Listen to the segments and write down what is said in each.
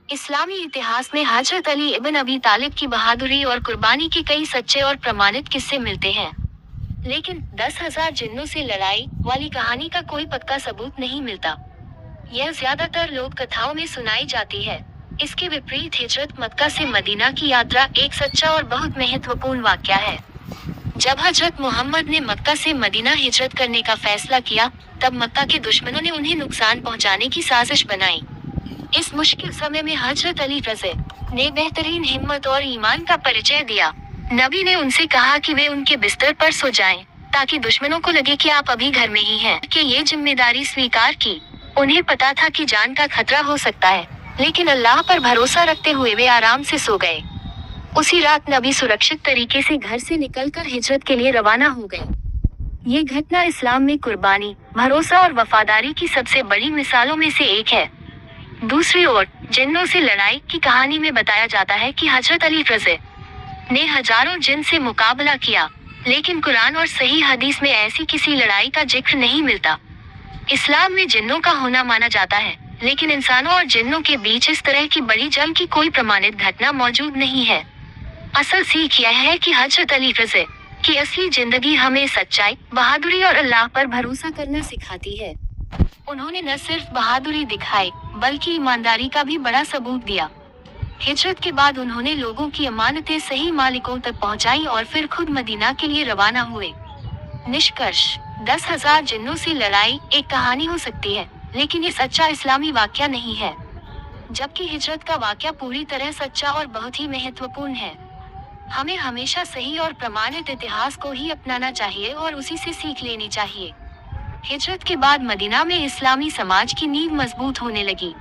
इस्लामी इतिहास में हजरत अली इब्न अबी तालिब की बहादुरी और कुर्बानी के कई सच्चे और प्रमाणित किस्से मिलते हैं, लेकिन 10,000 जिन्नों से लड़ाई वाली कहानी का कोई पक्का सबूत नहीं मिलता। यह ज्यादातर लोक कथाओं में सुनाई जाती है। इसके विपरीत हिजरत मक्का से मदीना की यात्रा एक सच्चा और बहुत महत्वपूर्ण वाकया है। जब हजरत मोहम्मद ने मक्का से मदीना हिजरत करने का फैसला किया, तब मक्का के दुश्मनों ने उन्हें नुकसान पहुंचाने की साजिश बनाई। इस मुश्किल समय में हजरत अली रज़ी ने बेहतरीन हिम्मत और ईमान का परिचय दिया। नबी ने उनसे कहा कि वे उनके बिस्तर पर सो जाएं, ताकि दुश्मनों को लगे कि आप अभी घर में ही हैं। कि ये जिम्मेदारी स्वीकार की। उन्हें पता था कि जान का खतरा हो सकता है, लेकिन अल्लाह पर भरोसा रखते हुए वे आराम से सो गए। उसी रात नबी सुरक्षित तरीके से घर से निकलकर हिजरत के लिए रवाना हो गए। ये घटना इस्लाम में कुर्बानी, भरोसा और वफादारी की सबसे बड़ी मिसालों में से एक है। दूसरी ओर जिन्नों से लड़ाई की कहानी में बताया जाता है कि हजरत अली रज़ी ने हजारों जिन से मुकाबला किया, लेकिन कुरान और सही हदीस में ऐसी किसी लड़ाई का जिक्र नहीं मिलता। इस्लाम में जिन्नों का होना माना जाता है, लेकिन इंसानों और जिन्नों के बीच इस तरह की बड़ी जंग की कोई प्रमाणित घटना मौजूद नहीं है। असल सीख यह है कि हजरत अली रज़ी की असली जिंदगी हमें सच्चाई, बहादुरी और अल्लाह पर भरोसा करना सिखाती है। उन्होंने न सिर्फ बहादुरी दिखाई, बल्कि ईमानदारी का भी बड़ा सबूत दिया। हिजरत के बाद उन्होंने लोगों की अमानतें सही मालिकों तक पहुंचाई और फिर खुद मदीना के लिए रवाना हुए। निष्कर्ष: 10,000 जिन्नों से लड़ाई एक कहानी हो सकती है, लेकिन ये सच्चा इस्लामी वाकया नहीं है। जबकि हिजरत का वाकया पूरी तरह सच्चा और बहुत ही महत्वपूर्ण है। हमें हमेशा सही और प्रमाणित इतिहास को ही अपनाना चाहिए और उसी से सीख लेनी चाहिए। हिजरत के बाद मदीना में इस्लामी समाज की नींव मजबूत होने लगी।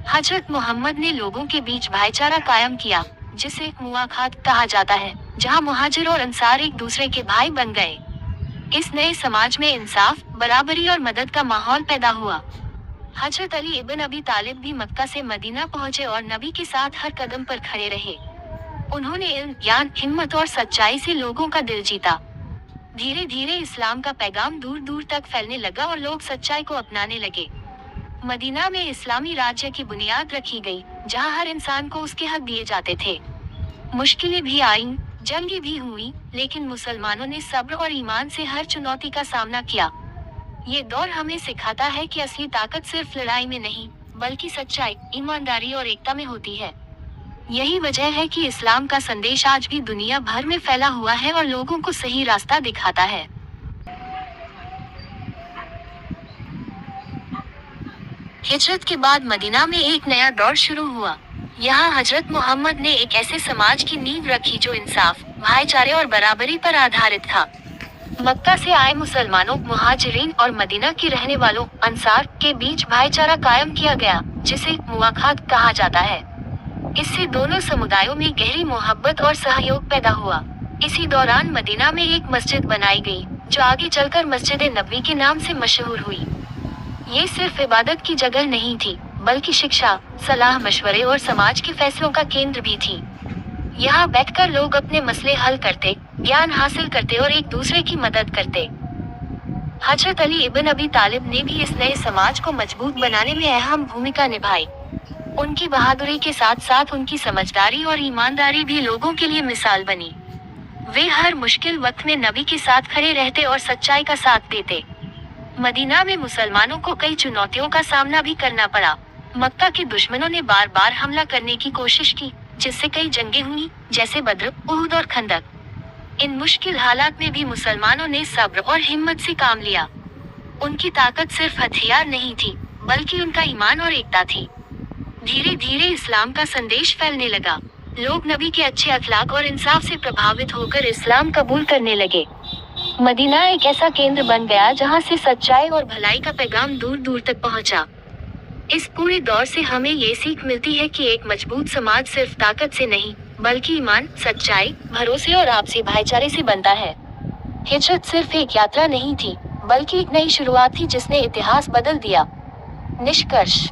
हजरत मोहम्मद ने लोगों के बीच भाईचारा कायम किया, जिसे मुआखात कहा जाता है, जहां मुहाजिर और अंसार एक दूसरे के भाई बन गए। इस नए समाज में इंसाफ, बराबरी और मदद का माहौल पैदा हुआ। हजरत अली इब्न अबी तालिब भी मक्का से मदीना पहुंचे और नबी के साथ हर कदम पर खड़े रहे। उन्होंने इल्म, ज्ञान, हिम्मत और सच्चाई से लोगों का दिल जीता। धीरे धीरे इस्लाम का पैगाम दूर दूर तक फैलने लगा और लोग सच्चाई को अपनाने लगे। मदीना में इस्लामी राज्य की बुनियाद रखी गई, जहां हर इंसान को उसके हक दिए जाते थे। मुश्किलें भी आईं, जंगें भी हुई, लेकिन मुसलमानों ने सब्र और ईमान से हर चुनौती का सामना किया। ये दौर हमें सिखाता है कि असली ताकत सिर्फ लड़ाई में नहीं, बल्कि सच्चाई, ईमानदारी और एकता में होती है। यही वजह है कि इस्लाम का संदेश आज भी दुनिया भर में फैला हुआ है और लोगों को सही रास्ता दिखाता है। हिजरत के बाद मदीना में एक नया दौर शुरू हुआ। यहाँ हजरत मोहम्मद ने एक ऐसे समाज की नींव रखी जो इंसाफ, भाईचारे और बराबरी पर आधारित था। मक्का से आए मुसलमानों, मुहाजिरीन और मदीना के रहने वालों, अंसार के बीच भाईचारा कायम किया गया, जिसे मुआखात कहा जाता है। इससे दोनों समुदायों में गहरी मोहब्बत और सहयोग पैदा हुआ। इसी दौरान मदीना में एक मस्जिद बनाई गई, जो आगे चलकर मस्जिद नबवी के नाम से मशहूर हुई। ये सिर्फ इबादत की जगह नहीं थी, बल्कि शिक्षा, सलाह मशवरे और समाज के फैसलों का केंद्र भी थी। यहाँ बैठकर लोग अपने मसले हल करते, ज्ञान हासिल करते और एक दूसरे की मदद करते। हजरत अली इब्न अबी तालिब ने भी इस नए समाज को मजबूत बनाने में अहम भूमिका निभाई। उनकी बहादुरी के साथ साथ उनकी समझदारी और ईमानदारी भी लोगों के लिए मिसाल बनी। वे हर मुश्किल वक्त में नबी के साथ खड़े रहते और सच्चाई का साथ देते। मदीना में मुसलमानों को कई चुनौतियों का सामना भी करना पड़ा। मक्का के दुश्मनों ने बार बार हमला करने की कोशिश की, जिससे कई जंगें हुई, जैसे बद्र, उहुद और खंदक। इन मुश्किल हालात में भी मुसलमानों ने सब्र और हिम्मत से काम लिया। उनकी ताकत सिर्फ हथियार नहीं थी, बल्कि उनका ईमान और एकता थी। धीरे धीरे इस्लाम का संदेश फैलने लगा। लोग नबी के अच्छे अखलाक और इंसाफ से प्रभावित होकर इस्लाम कबूल करने लगे। मदीना एक ऐसा केंद्र बन गया जहां से सच्चाई और भलाई का पैगाम दूर दूर तक पहुंचा। इस पूरे दौर से हमें ये सीख मिलती है कि एक मजबूत समाज सिर्फ ताकत से नहीं, बल्कि ईमान, सच्चाई, भरोसे और आपसी भाईचारे से बनता है। हिजरत सिर्फ एक यात्रा नहीं थी, बल्कि एक नई शुरुआत थी जिसने इतिहास बदल दिया। निष्कर्ष: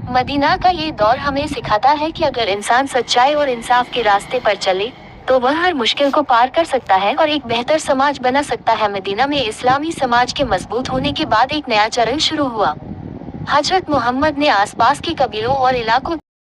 मदीना का ये दौर हमें सिखाता है कि अगर इंसान सच्चाई और इंसाफ के रास्ते पर चले, तो वह हर मुश्किल को पार कर सकता है और एक बेहतर समाज बना सकता है। मदीना में इस्लामी समाज के मजबूत होने के बाद एक नया चरण शुरू हुआ। हजरत मोहम्मद ने आसपास के कबीलों और इलाकों